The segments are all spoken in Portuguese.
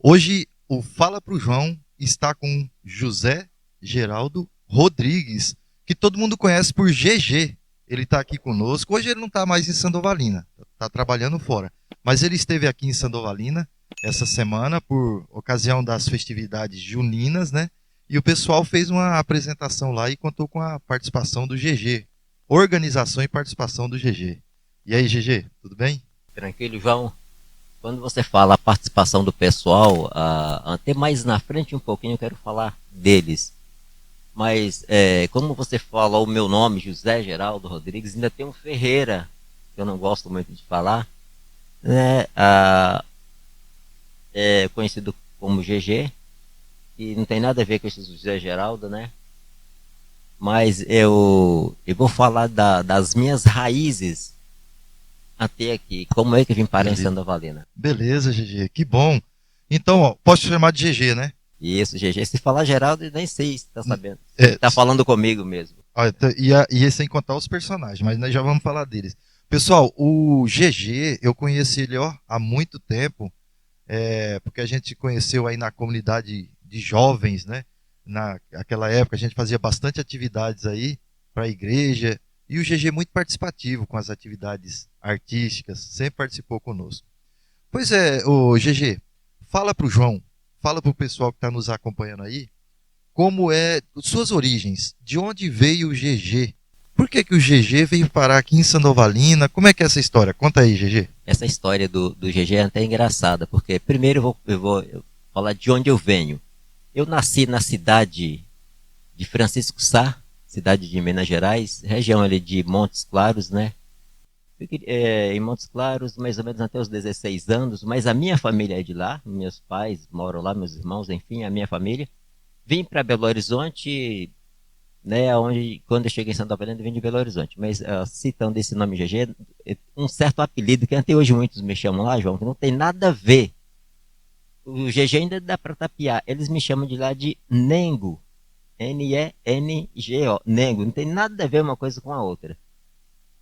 Hoje o Fala Pro João está com José Geraldo Rodrigues, que todo mundo conhece por GG. Ele está aqui conosco. Hoje ele não está mais em Sandovalina, está trabalhando fora. Mas ele esteve aqui em Sandovalina essa semana por ocasião das festividades juninas, né? E o pessoal fez uma apresentação lá e contou com a participação do GG. Organização e participação do GG. E aí, GG, tudo bem? Tranquilo, João. Quando você fala a participação do pessoal, até mais na frente um pouquinho eu quero falar deles. Mas como você fala o meu nome, José Geraldo Rodrigues, ainda tem um Ferreira, que eu não gosto muito de falar, né? É conhecido como GG, e não tem nada a ver com esse José Geraldo, né? Mas eu vou falar das minhas raízes até aqui. Como é que eu vim parar em Beleza, Santa Valena? beleza, GG, que bom. Então, ó, posso te chamar de GG, né? Isso, GG. Se falar Geraldo, eu nem sei se tá sabendo. Se É, tá falando comigo mesmo. e sem contar os personagens, mas nós já vamos falar deles. Pessoal, o GG, eu conheci ele ó, há muito tempo, porque a gente conheceu aí na comunidade de jovens, né? Naquela época a gente fazia bastante atividades aí para a igreja, e o GG é muito participativo com as atividades artísticas, sempre participou conosco. Pois é, o GG, fala para o João, fala para o pessoal que está nos acompanhando aí, como é suas origens, de onde veio o GG? Por que, que o GG veio parar aqui em Sandovalina? Como é que é essa história? Conta aí, GG. Essa história do GG é até engraçada, porque primeiro eu vou falar de onde eu venho. Eu nasci na cidade de Francisco Sá, cidade de Minas Gerais, região ali de Montes Claros, né? Em Montes Claros, mais ou menos até os 16 anos, mas a minha família é de lá, meus pais moram lá, meus irmãos, enfim, a minha família. Vim para Belo Horizonte, né, onde, quando eu cheguei em Santa Catarina, eu vim de Belo Horizonte. Mas citando esse nome GG, um certo apelido que até hoje muitos me chamam lá, João, que não tem nada a ver. O GG ainda dá para tapiar. Eles me chamam de lá de Nengo. Nengo. Nengo. Não tem nada a ver uma coisa com a outra.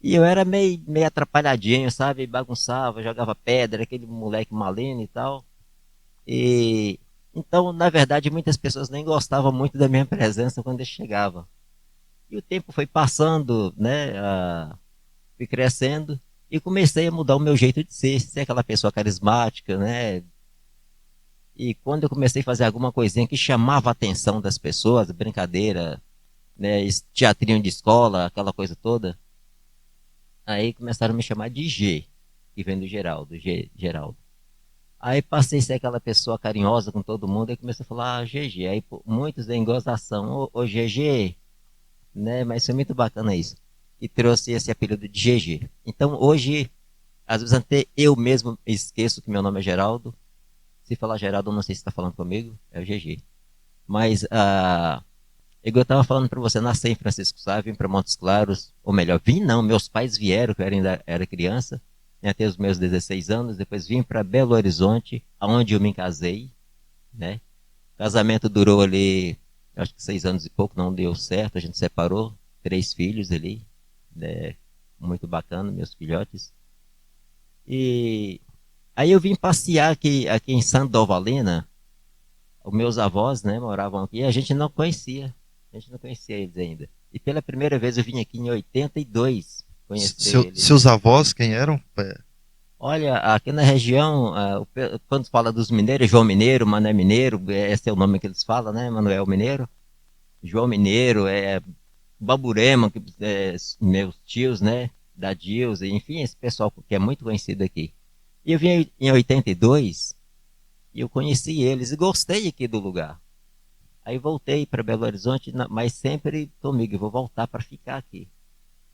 E eu era meio atrapalhadinho, sabe? Bagunçava, jogava pedra, aquele moleque maleno e tal. E então, na verdade, muitas pessoas nem gostavam muito da minha presença quando eu chegava. E o tempo foi passando, né? Fui crescendo e comecei a mudar o meu jeito de ser aquela pessoa carismática, né? E quando eu comecei a fazer alguma coisinha que chamava a atenção das pessoas, brincadeira, né? Teatrinho de escola, aquela coisa toda, aí começaram a me chamar de G, que vem do Geraldo, Geraldo. Aí passei a ser aquela pessoa carinhosa com todo mundo e comecei a falar GG. Aí pô, muitos em gozação, ô GG, né? Mas foi muito bacana isso. E trouxe esse apelido de GG. Então hoje, às vezes até eu mesmo esqueço que meu nome é Geraldo. Se falar Geraldo, eu não sei se está falando comigo, é o GG. Mas, igual eu estava falando para você, nasci em Francisco Sá, vim para Montes Claros, ou melhor, vim não, meus pais vieram, que eu ainda era criança, até os meus 16 anos, depois vim para Belo Horizonte, aonde eu me casei, né? O casamento durou ali, acho que 6 anos e pouco, não deu certo, a gente separou, 3 filhos ali, né? Muito bacana, meus filhotes. E aí eu vim passear aqui em Sandovalina, os meus avós, né, moravam aqui, e a gente não conhecia eles ainda. E pela primeira vez eu vim aqui em 82 conhecer eles. Seus avós, quem eram? Olha, aqui na região, quando fala dos mineiros, João Mineiro, Mané Mineiro, esse é o nome que eles falam, né, Manuel Mineiro, João Mineiro, Baburema, meus tios, né, da Dilza, enfim, esse pessoal que é muito conhecido aqui. E eu vim em 82 e eu conheci eles e gostei aqui do lugar. Aí voltei para Belo Horizonte, mas sempre comigo, eu vou voltar para ficar aqui.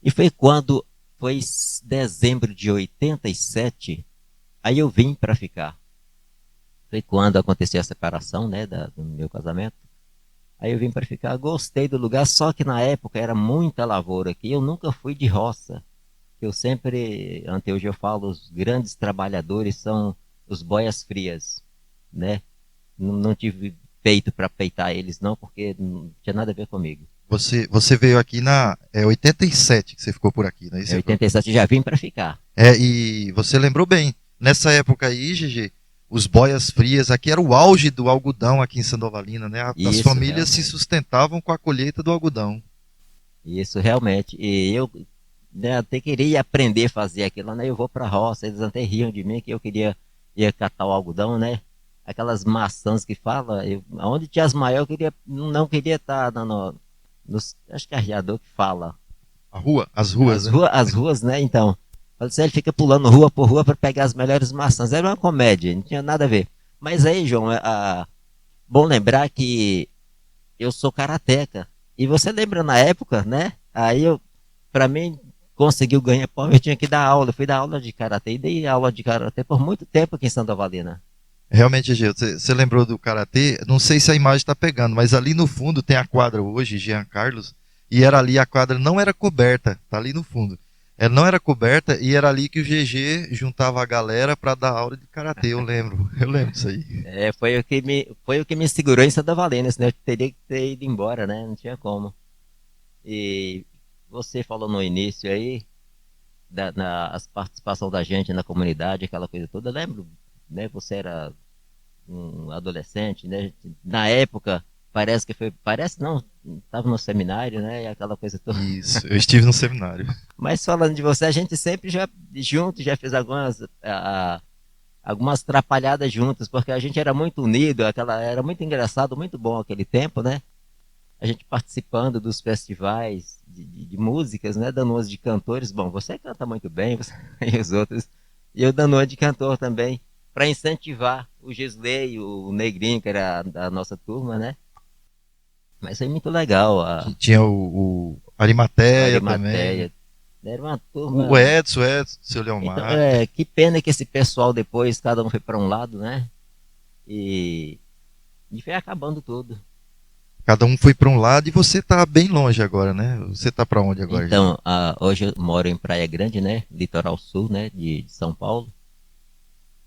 E foi quando foi dezembro de 87, aí eu vim para ficar. Foi quando aconteceu a separação, né, do meu casamento. Aí eu vim para ficar, gostei do lugar, só que na época era muita lavoura aqui, eu nunca fui de roça. Eu sempre, ante hoje eu falo, os grandes trabalhadores são os boias frias, né? Não tive peito para peitar eles não, porque não tinha nada a ver comigo. Você veio aqui na 87 que você ficou por aqui, não é Em isso? 87 já vim para ficar. E você lembrou bem. Nessa época aí, GG, os boias frias, aqui era o auge do algodão aqui em Sandovalina, né? As Isso, famílias se realmente. sustentavam com a colheita do algodão. Isso, realmente. E eu, né, até queria aprender a fazer aquilo, né? Eu vou pra roça, eles até riam de mim que eu queria ia catar o algodão, né? Aquelas maçãs que fala, onde tinha as maiores, eu queria, não queria estar nos, acho que é arriador que fala. A rua, as ruas, né? As ruas, né? Então, falei assim, ele fica pulando rua por rua para pegar as melhores maçãs. Era uma comédia, não tinha nada a ver. Mas aí, João, bom lembrar que eu sou karateca. E você lembra na época, né? Aí eu, pra mim, conseguir o ganha-pão, eu tinha que dar aula. Eu fui dar aula de karatê e dei aula de karatê por muito tempo aqui em Santa Valina. Realmente, Gê, você lembrou do karatê? Não sei se a imagem está pegando, mas ali no fundo tem a quadra hoje, Jean Carlos, e era ali a quadra não era coberta, tá ali no fundo. Ela não era coberta e era ali que o GG juntava a galera para dar aula de karatê, eu lembro. Eu lembro disso aí. É, foi o que me segurou em Santa Valina, senão eu teria que ter ido embora, né? Não tinha como. E você falou no início aí, as participação da gente na comunidade, aquela coisa toda. Eu lembro, né? Você era um adolescente, né? Na época, parece não, estava no seminário, né? E aquela coisa toda. Isso, eu estive no seminário. Mas falando de você, a gente sempre já junto já fez algumas atrapalhadas juntos, porque a gente era muito unido, era muito engraçado, muito bom aquele tempo, né? A gente participando dos festivais de músicas, né? Dando umas de cantores. Bom, você canta muito bem, você, e os outros. E eu dando uma de cantor também, para incentivar o Gisley, o Negrinho, que era da nossa turma, né? Mas foi muito legal Tinha o a Arimateia também, Arimateia. Era uma o turma. Edson, seu Então, Leomar. que pena que esse pessoal depois, cada um foi para um lado, né? E, e foi acabando tudo. Cada um foi para um lado e você tá bem longe agora, né? Você tá para onde agora, Gê? Então, hoje eu moro em Praia Grande, né? Litoral sul, né? De São Paulo.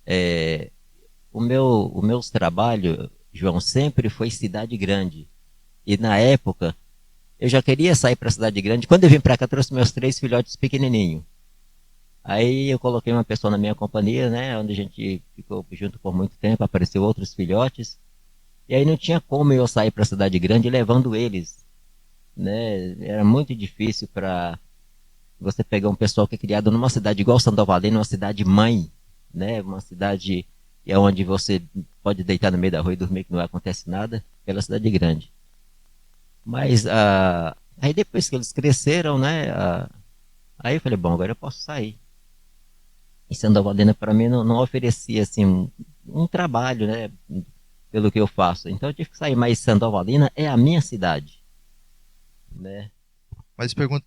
É, o meus trabalho, João, sempre foi cidade grande. E na época, eu já queria sair para cidade grande. Quando eu vim para cá, trouxe meus 3 filhotes pequenininhos. Aí eu coloquei uma pessoa na minha companhia, né? Onde a gente ficou junto por muito tempo, apareceu outros filhotes. E aí não tinha como eu sair para cidade grande levando eles, né? Era muito difícil para você pegar um pessoal que é criado numa cidade igual Sandovalina, uma cidade mãe, né? Uma cidade onde você pode deitar no meio da rua e dormir que não acontece nada, pela cidade grande. Mas aí depois que eles cresceram, né? Aí eu falei, bom, agora eu posso sair. E Sandovalina para mim não oferecia assim um trabalho, né? Pelo que eu faço. Então eu tive que sair, mas Sandovalina é a minha cidade, né? Mas pergunta,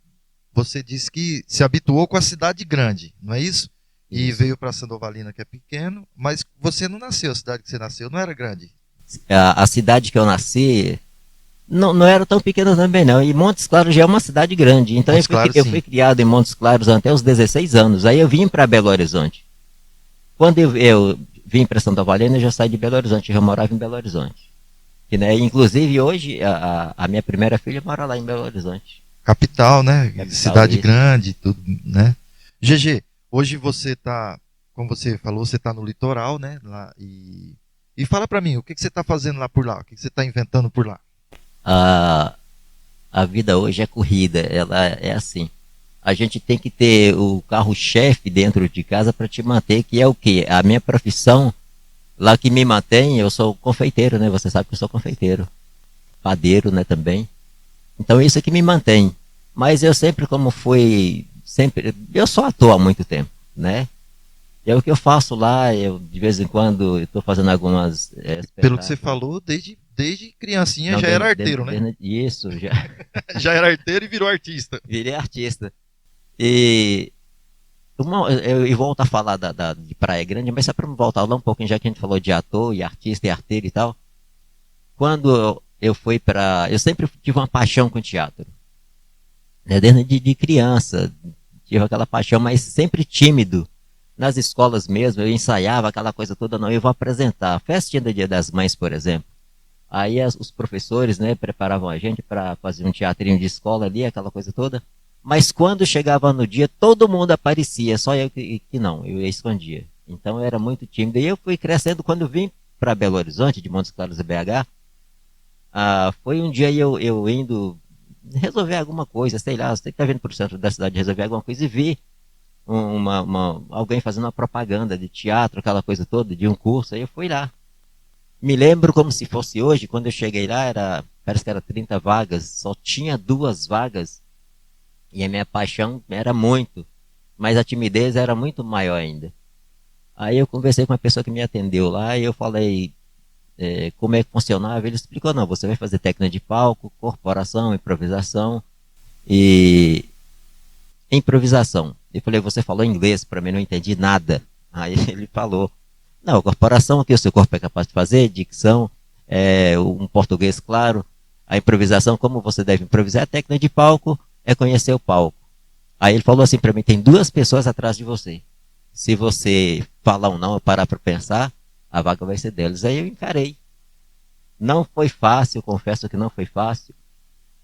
você disse que se habituou com a cidade grande, não é isso? E Isso. veio para Sandovalina, que é pequeno, mas você não nasceu, a cidade que você nasceu não era grande. A cidade que eu nasci não era tão pequena também não. E Montes Claros já é uma cidade grande. Então Montes Claros, eu fui sim. criado em Montes Claros até os 16 anos. Aí eu vim para Belo Horizonte. Quando eu vim para Santa Valena, eu já saí de Belo Horizonte. Eu já morava em Belo Horizonte. Que, né, inclusive hoje a minha primeira filha mora lá em Belo Horizonte. Capital, né? Capital, Cidade isso. grande, tudo, né? GG, hoje você tá, como você falou, você tá no litoral, né? Lá, e fala para mim, o que você tá fazendo lá por lá? O que você tá inventando por lá? A, a vida hoje é corrida. Ela é assim. A gente tem que ter o carro-chefe dentro de casa para te manter, que é o quê? A minha profissão, lá que me mantém, eu sou confeiteiro, né? Você sabe que eu sou confeiteiro. Padeiro, né, também. Então isso é que me mantém. Mas eu sempre, como fui, sempre, eu só atuo há muito tempo, né? E é o que eu faço lá, eu de vez em quando estou fazendo algumas Pelo que você espetáculos. falou, desde criancinha Não, já era arteiro, né? isso, já Já era arteiro e virou artista. virei artista. E eu volto a falar de Praia Grande, mas só para voltar lá um pouquinho, já que a gente falou de ator e artista e arteiro e tal. Quando eu fui para. Eu sempre tive uma paixão com teatro, né? Desde de criança, tive aquela paixão, mas sempre tímido. Nas escolas mesmo, eu ensaiava aquela coisa toda, não, eu vou apresentar. Festinha do Dia das Mães, por exemplo. Aí os professores, né, preparavam a gente para fazer um teatrinho de escola ali, aquela coisa toda. Mas quando chegava no dia, todo mundo aparecia, só eu que não, eu escondia. Então eu era muito tímido. E eu fui crescendo quando vim para Belo Horizonte, de Montes Claros e BH. Foi um dia eu indo resolver alguma coisa, sei lá, você está vindo para o centro da cidade resolver alguma coisa e vi alguém fazendo uma propaganda de teatro, aquela coisa toda, de um curso, aí eu fui lá. Me lembro como se fosse hoje, quando eu cheguei lá, parece que era 30 vagas, só tinha 2 vagas, e a minha paixão era muito, mas a timidez era muito maior ainda. Aí eu conversei com uma pessoa que me atendeu lá, e eu falei como é que funcionava, ele explicou, não, você vai fazer técnica de palco, corporação, improvisação, e improvisação. Eu falei, você falou inglês, para mim não entendi nada. Aí ele falou, não, corporação, o que o seu corpo é capaz de fazer, dicção, um português claro, a improvisação, como você deve improvisar, a técnica de palco é conhecer o palco. Aí ele falou assim para mim, tem 2 pessoas atrás de você. Se você falar ou não, eu parar para pensar, a vaga vai ser deles. Aí eu encarei. Não foi fácil, confesso que não foi fácil,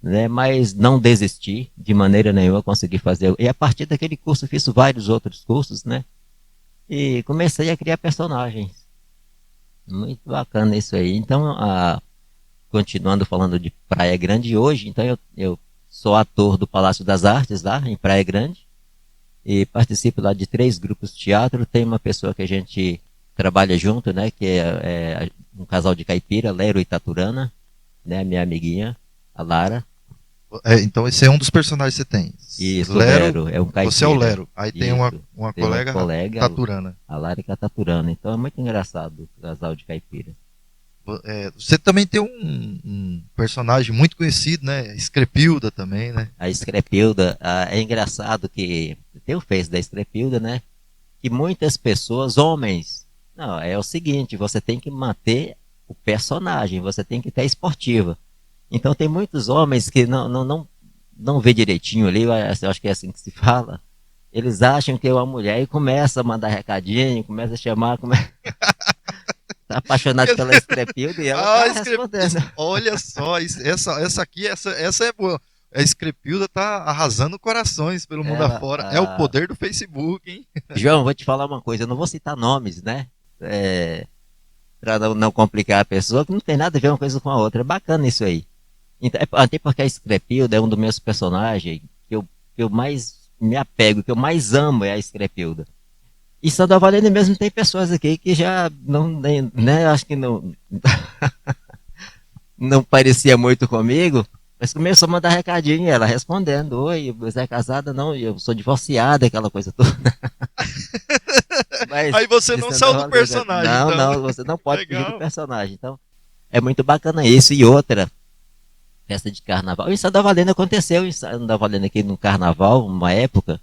né? Mas não desisti de maneira nenhuma, consegui fazer. E a partir daquele curso fiz vários outros cursos, né? E comecei a criar personagens. Muito bacana isso aí. Então, continuando falando de Praia Grande hoje, então eu sou ator do Palácio das Artes lá em Praia Grande e participo lá de 3 grupos de teatro. Tem uma pessoa que a gente trabalha junto, né? Que é um casal de caipira, Lero e Taturana, né? Minha amiguinha, a Lara. Então esse é um dos personagens que você tem. Isso, o Lero, Lero, é um caipira. você é o Lero. Aí tem uma, Isso. uma Tem uma colega, colega, Taturana. a Larica Taturana. Então é muito engraçado o casal de caipira. Você também tem um personagem muito conhecido, né? Escrepilda também, né? A Escrepilda, é engraçado que tem o Face da Escrepilda, né? Que muitas pessoas, homens, não, é o seguinte, você tem que manter o personagem, você tem que ter esportiva. Então tem muitos homens que não vê direitinho ali, eu acho que é assim que se fala. Eles acham que é uma mulher e começa a mandar recadinho, começa a chamar, tá apaixonado pela Escrepilda e ela tá respondendo. Olha só, essa aqui, essa é boa. A Escrepilda tá arrasando corações pelo mundo Ela, afora. É o poder do Facebook, hein? João, vou te falar uma coisa, eu não vou citar nomes, né? Para não complicar a pessoa, que não tem nada a ver uma coisa com a outra. É bacana isso aí. Então, até porque a Escrepilda é um dos meus personagens que eu mais me apego, que eu mais amo é a Escrepilda. E Santa Valena mesmo tem pessoas aqui que já não, né, acho que não, não parecia muito comigo, mas começou a mandar recadinho, ela respondendo, oi, você é casada? Não, eu sou divorciada, aquela coisa toda. Mas, aí você não saiu do personagem, não, então. não, você não pode fugir do Legal. personagem. Então, é muito bacana isso. E outra, festa de carnaval. Isso da Valena aconteceu em Santa Valena aqui no carnaval, uma época.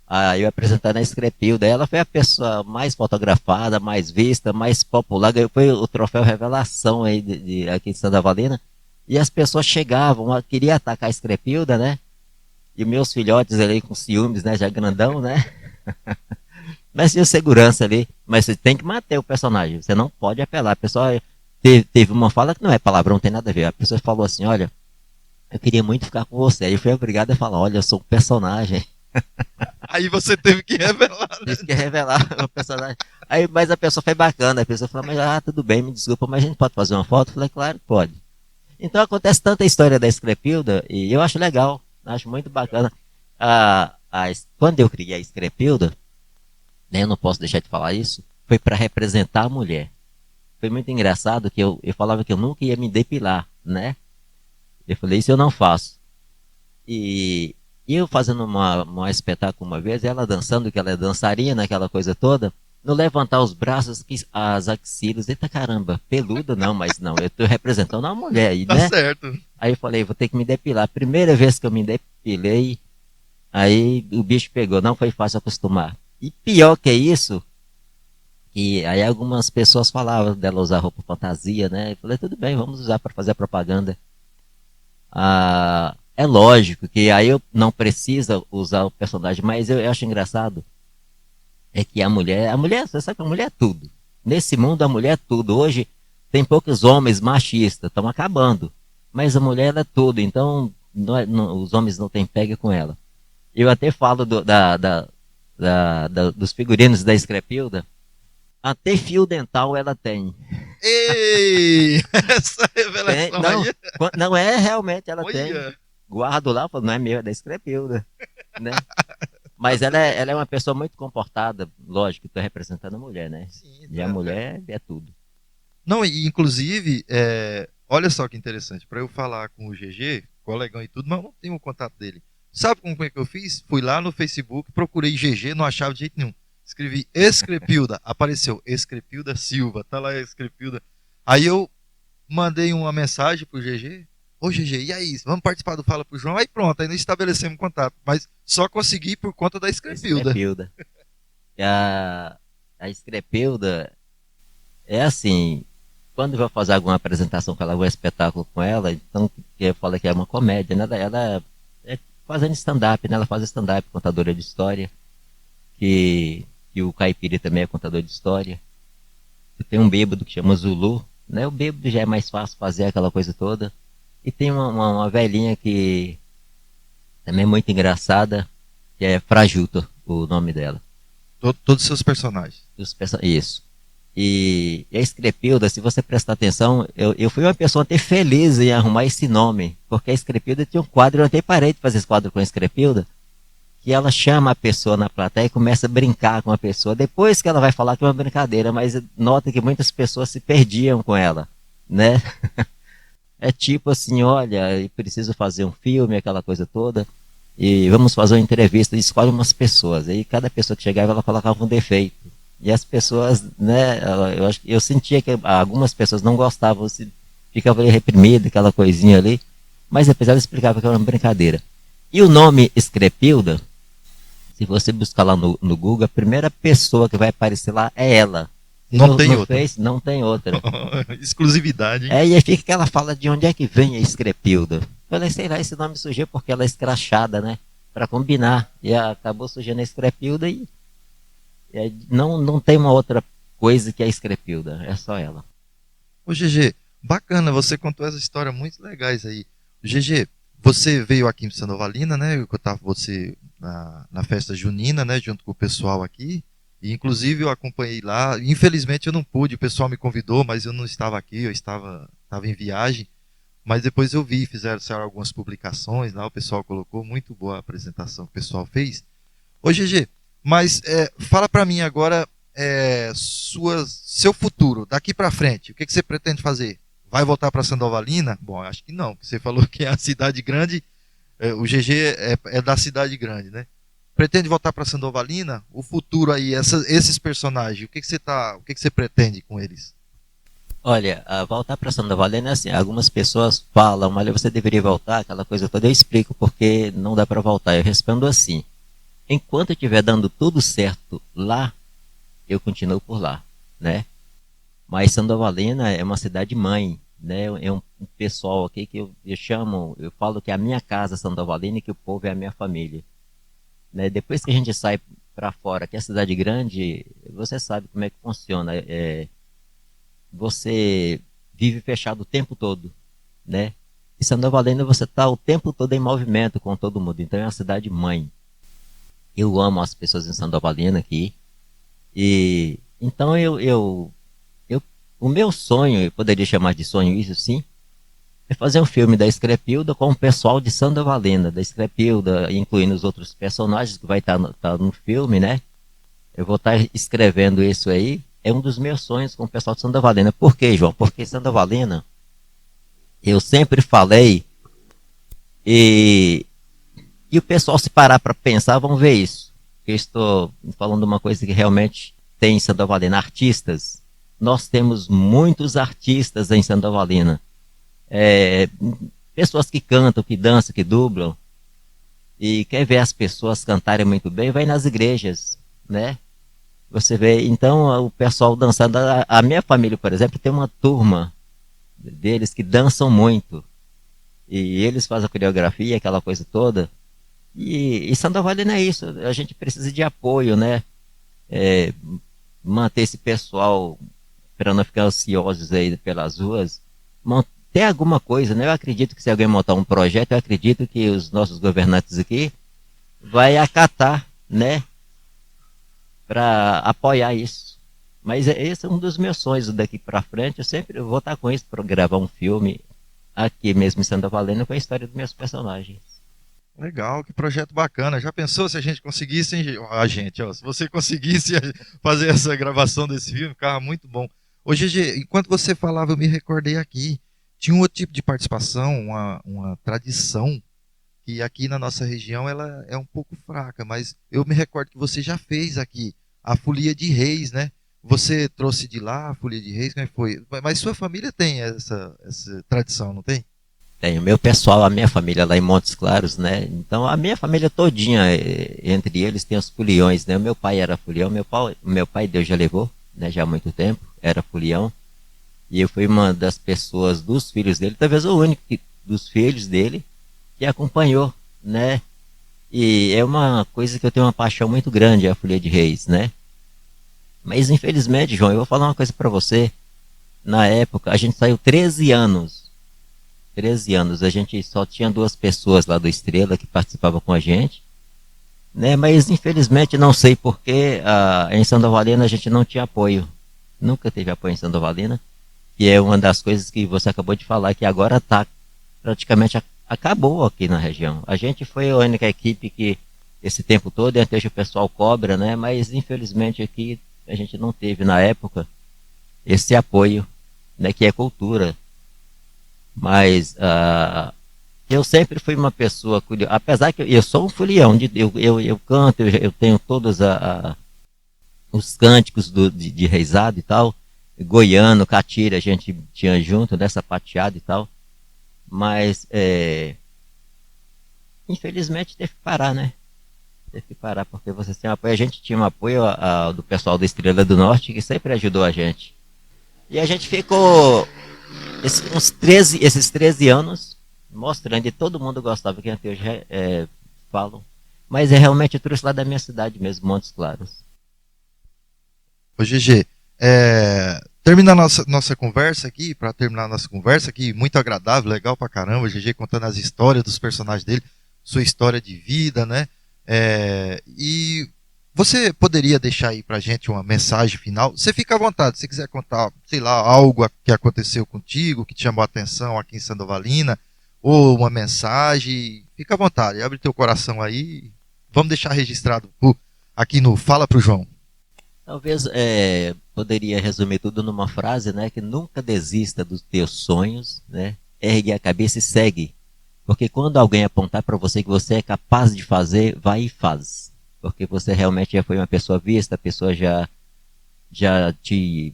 Aí eu apresentando a Escrepilda, ela foi a pessoa mais fotografada, mais vista, mais popular, ganhou foi o troféu Revelação aí aqui de Santa Valena. E as pessoas chegavam, queria atacar a Escrepilda, né? E meus filhotes ali com ciúmes, né? Já grandão, né? Mas tinha segurança ali. Mas você tem que manter o personagem. Você não pode apelar. A pessoa teve uma fala que não é palavrão, não tem nada a ver. A pessoa falou assim, olha, eu queria muito ficar com você. Aí eu fui obrigado a falar, olha, eu sou um personagem. Aí você teve que revelar, né? Tive que revelar o personagem. Aí, mas a pessoa foi bacana. A pessoa falou, mas tudo bem, me desculpa, mas a gente pode fazer uma foto? Eu falei, claro que pode. Então acontece tanta história da Escrepilda e eu acho legal, acho muito bacana. Quando eu criei a Escrepilda, né, eu não posso deixar de falar isso, foi para representar a mulher. Foi muito engraçado que eu falava que eu nunca ia me depilar, né? Eu falei, isso eu não faço. E eu fazendo uma espetáculo uma vez, ela dançando, que ela é dançarina, aquela coisa toda, no levantar os braços, as axilas, eita caramba, peluda não, mas não, eu tô representando uma mulher aí, Tá né? certo. Aí eu falei, vou ter que me depilar. Primeira vez que eu me depilei, aí o bicho pegou, não foi fácil acostumar. E pior que isso, que aí algumas pessoas falavam dela usar roupa fantasia, né? Eu falei, tudo bem, vamos usar para fazer a propaganda. É lógico que aí eu não precisa usar o personagem, mas eu acho engraçado é que a mulher, você sabe que a mulher é tudo. Nesse mundo a mulher é tudo. Hoje tem poucos homens machistas, estão acabando. Mas a mulher ela é tudo, então os homens não têm pega com ela. Eu até falo dos figurinos da Screpilda, até fio dental ela tem. Ei! Essa Tem, revelação não, aí. não é realmente, ela tem. Olha! Guardo lá, falo, não é meu, é da Screpilda, né? Tá Mas ela é uma pessoa muito comportada, lógico, estou representando a mulher, né? sim, E a tá. mulher é tudo. Não, e inclusive, olha só que interessante, para eu falar com o GG, colegão e tudo, mas eu não tenho o contato dele. Sabe como é que eu fiz? Fui lá no Facebook, procurei GG, não achava de jeito nenhum. Escrevi Escrepilda, apareceu Escrepilda Silva, tá lá Escrepilda. Aí eu mandei uma mensagem pro GG. Ô GG, e aí? Vamos participar do Fala pro João? Aí pronto, aí nós estabelecemos contato. Mas só consegui por conta da Escrepilda. Screpilda. E a Screpilda é assim, quando eu vou fazer alguma apresentação com ela, algum espetáculo com ela, então que eu falo que é uma comédia, né? Ela é fazendo stand-up, né? Ela faz stand-up, contadora de história, que o Caipira também é contador de história. Tem um bêbado que chama Zulu, né? O bêbado já é mais fácil fazer aquela coisa toda. E tem uma velhinha que também é muito engraçada, que é Frajuta, o nome dela. Todos os seus personagens. Isso. E a Screpilda, se você prestar atenção, eu fui uma pessoa até feliz em arrumar esse nome, porque a Screpilda tinha um quadro, eu até parei de fazer esse quadro com a Screpilda, que ela chama a pessoa na plateia e começa a brincar com a pessoa, depois que ela vai falar que é uma brincadeira, mas nota que muitas pessoas se perdiam com ela, né? É tipo assim, olha, eu preciso fazer um filme, aquela coisa toda, e vamos fazer uma entrevista, e escolhe umas pessoas, aí cada pessoa que chegava, ela colocava um defeito. E as pessoas, né, eu sentia que algumas pessoas não gostavam, ficavam ali reprimidas, aquela coisinha ali, mas depois ela explicava que era uma brincadeira. E o nome Screpilda, se você buscar lá no Google, a primeira pessoa que vai aparecer lá é ela. E Não tem no outra. Face não tem outra. Exclusividade, hein? E aí fica que ela fala de onde é que vem a Screpilda. Eu falei, sei lá, esse nome surgiu porque ela é escrachada, né? Pra combinar. E acabou surgindo a Screpilda e não tem uma outra coisa que a Screpilda, é só ela. Ô GG, bacana, você contou essa história muito legais aí. GG, você veio aqui em Santa Valina, né? Eu tava você na festa junina, né? Junto com o pessoal aqui. E inclusive eu acompanhei lá. Infelizmente eu não pude, o pessoal me convidou, mas eu não estava aqui, eu estava em viagem. Mas depois eu vi, fizeram algumas publicações lá, o pessoal colocou, muito boa a apresentação que o pessoal fez. Ô GG, mas fala pra mim agora seu futuro, daqui pra frente, o que você pretende fazer? Vai voltar pra Sandovalina? Bom, acho que não, porque você falou que é a cidade grande, o GG é da cidade grande, né? Pretende voltar pra Sandovalina? O futuro aí, esses personagens, o que você pretende com eles? Olha, voltar para Santa Valena é assim, algumas pessoas falam, olha, você deveria voltar, aquela coisa toda, eu explico porque não dá para voltar. Eu respondo assim, enquanto estiver dando tudo certo lá, eu continuo por lá, né? Mas Santa Valena é uma cidade mãe, né? É um pessoal aqui que eu falo que é a minha casa Santa Valena e que o povo é a minha família, né? Depois que a gente sai para fora, que é a cidade grande, você sabe como é que funciona, você vive fechado o tempo todo, né? E Santa Valena você está o tempo todo em movimento com todo mundo, então é uma cidade mãe. Eu amo as pessoas em Santa Valena aqui, e então o meu sonho, eu poderia chamar de sonho isso sim, é fazer um filme da Screpilda com o pessoal de Santa Valena, da Screpilda, incluindo os outros personagens que vai estar no filme, né? Eu vou estar escrevendo isso aí. É um dos meus sonhos com o pessoal de Santa Valena. Por quê, João? Porque Santa Valena, eu sempre falei, e, e o pessoal se parar para pensar, vão ver isso. Eu estou falando uma coisa que realmente tem em Santa Valena, artistas. Nós temos muitos artistas em Santa Valena. Pessoas que cantam, que dançam, que dublam. E quer ver as pessoas cantarem muito bem, vai nas igrejas, né? Você vê, então, o pessoal dançando. A minha família, por exemplo, tem uma turma deles que dançam muito. E eles fazem a coreografia, aquela coisa toda. E Santa Valena é isso. A gente precisa de apoio, né? É, manter esse pessoal, para não ficar ansiosos aí pelas ruas. Ter alguma coisa, né? Eu acredito que se alguém montar um projeto, eu acredito que os nossos governantes aqui vai acatar, né? para apoiar isso. Mas esse é um dos meus sonhos daqui para frente. Eu sempre vou estar com isso para gravar um filme aqui mesmo em Santa Valena com a história dos meus personagens. Legal, que projeto bacana. Já pensou se a gente conseguisse, hein, a gente, ó, se você conseguisse fazer essa gravação desse filme, ficava muito bom. Ô, GG, enquanto você falava, eu me recordei aqui. Tinha um outro tipo de participação, uma tradição, que aqui na nossa região ela é um pouco fraca, mas eu me recordo que você já fez aqui a folia de reis, né? Você trouxe de lá a folia de reis, como é que foi? Mas sua família tem essa tradição, não tem? Tem o meu pessoal, a minha família lá em Montes Claros, né? Então a minha família todinha, entre eles tem os foliões, né? O meu pai era folião, meu pai Deus já levou, né? Já há muito tempo, era folião. E eu fui uma das pessoas dos filhos dele, talvez o único dos filhos dele que acompanhou, né? E é uma coisa que eu tenho uma paixão muito grande, a folia de reis, né? Mas infelizmente, João, eu vou falar uma coisa para você. Na época, a gente saiu 13 anos. 13 anos. A gente só tinha duas pessoas lá do Estrela que participavam com a gente. Né? Mas infelizmente, não sei porquê, em Sandovalina a gente não tinha apoio. Nunca teve apoio em Sandovalina. Que é uma das coisas que você acabou de falar, que agora está praticamente acabou aqui na região. A gente foi a única equipe que esse tempo todo, e até hoje o pessoal cobra, né? Mas infelizmente aqui a gente não teve na época esse apoio, né? Que é cultura. Mas eu sempre fui uma pessoa curiosa, apesar que eu sou um folião, eu canto, eu tenho todos os cânticos de reisado e tal, goiano, catira, a gente tinha junto nessa pateada e tal, mas infelizmente teve que parar, né? Teve que parar porque você tem apoio. A gente tinha um apoio do pessoal da Estrela do Norte que sempre ajudou a gente. E a gente ficou esses 13 anos mostrando, e todo mundo gostava, que até hoje falam. Mas realmente eu trouxe lá da minha cidade mesmo, Montes Claros. Ô, GG, terminar nossa conversa aqui, para terminar nossa conversa aqui, muito agradável, legal pra caramba, o GG contando as histórias dos personagens dele, sua história de vida, né? E você poderia deixar aí pra gente uma mensagem final? Você fica à vontade, se quiser contar, sei lá, algo que aconteceu contigo, que te chamou a atenção aqui em Sandovalina, ou uma mensagem, fica à vontade, abre teu coração aí, vamos deixar registrado aqui no Fala pro João. Talvez poderia resumir tudo numa frase, né? Que nunca desista dos teus sonhos, né? Ergue a cabeça e segue. Porque quando alguém apontar para você que você é capaz de fazer, vai e faz. Porque você realmente já foi uma pessoa vista, a pessoa já te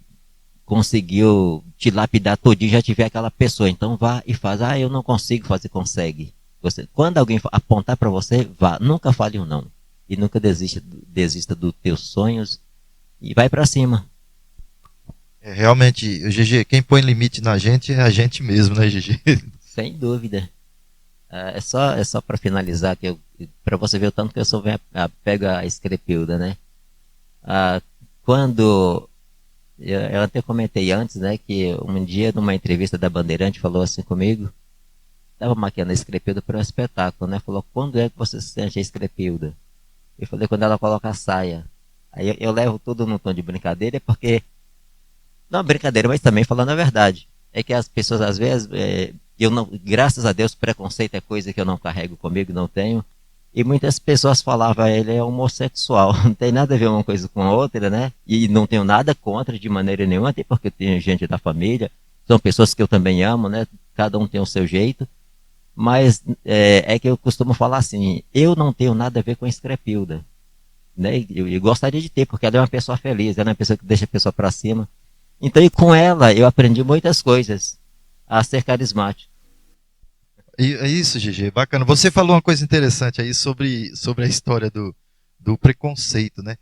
conseguiu te lapidar todinho, já tiver aquela pessoa. Então vá e faz. Ah, eu não consigo fazer, consegue. Quando alguém apontar para você, vá. Nunca fale um não. E nunca desista dos teus sonhos. E vai para cima. Realmente, GG, quem põe limite na gente é a gente mesmo, né, GG? Sem dúvida. É só para finalizar, para você ver o tanto que eu sou pego a Escrepilda, né? Quando eu até comentei antes, né, que um dia numa entrevista da Bandeirante falou assim comigo, estava maquiando a Escrepilda para um espetáculo, né? Falou: quando é que você se sente a Escrepilda? Eu falei: quando ela coloca a saia. Aí eu levo tudo no tom de brincadeira, porque não brincadeira, mas também falando a verdade. É que as pessoas às vezes eu não, graças a Deus, preconceito é coisa que eu não carrego comigo, não tenho. E muitas pessoas falavam: ele é homossexual. Não tem nada a ver uma coisa com a outra, né? E não tenho nada contra de maneira nenhuma, até porque tem gente da família, são pessoas que eu também amo, né? Cada um tem o seu jeito. Mas é que eu costumo falar assim: eu não tenho nada a ver com a Escrepilda, né? Eu gostaria de ter, porque ela é uma pessoa feliz, ela é uma pessoa que deixa a pessoa para cima. Então, e com ela, eu aprendi muitas coisas a ser carismático. É isso, GG, bacana. Você falou uma coisa interessante aí sobre a história do preconceito, né?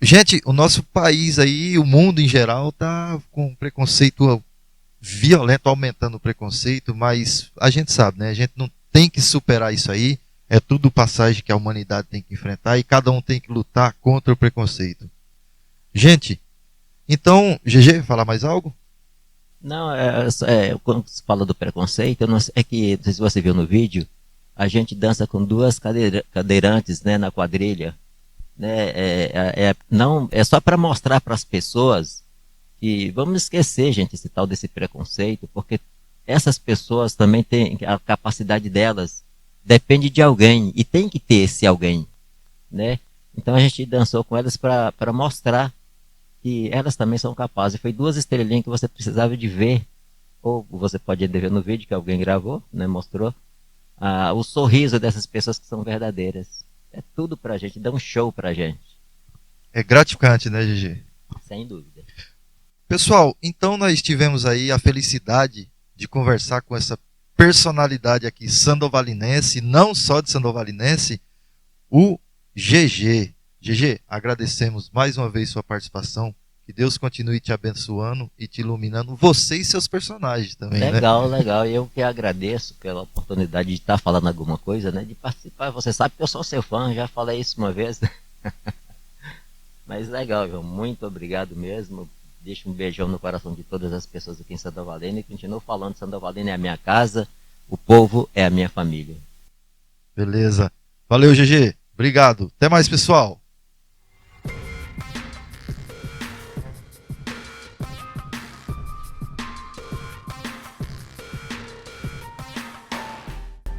Gente, o nosso país aí, o mundo em geral, tá com preconceito violento, aumentando o preconceito, mas a gente sabe, né? A gente não tem que superar isso aí. É tudo passagem que a humanidade tem que enfrentar e cada um tem que lutar contra o preconceito. Gente, então, GG, falar mais algo? Não, quando se fala do preconceito, eu não sei, não sei se você viu no vídeo, a gente dança com duas cadeirantes, né, na quadrilha. né? Não, é só para mostrar para as pessoas que vamos esquecer, gente, esse tal desse preconceito, porque essas pessoas também têm a capacidade delas, depende de alguém, e tem que ter esse alguém, né? Então a gente dançou com elas para mostrar que elas também são capazes. Foi duas estrelinhas que você precisava de ver, ou você pode ver no vídeo que alguém gravou, né, mostrou, o sorriso dessas pessoas que são verdadeiras. É tudo pra gente, dá um show pra gente, É gratificante, né, GG? sem dúvida. Pessoal, então nós tivemos aí a felicidade de conversar com essa personalidade aqui sandovalinense, não só de sandovalinense, o GG. GG, agradecemos mais uma vez sua participação. Que Deus continue te abençoando e te iluminando, você e seus personagens também, né? Legal, legal. E eu que agradeço pela oportunidade de estar falando alguma coisa, né? De participar. Você sabe que eu sou seu fã, já falei isso uma vez. Mas legal, João. Muito obrigado mesmo. Deixo um beijão no coração de todas as pessoas aqui em Santa Valena e continuo falando, Santa Valena é a minha casa, o povo é a minha família. Beleza. Valeu, GG. Obrigado. Até mais, pessoal.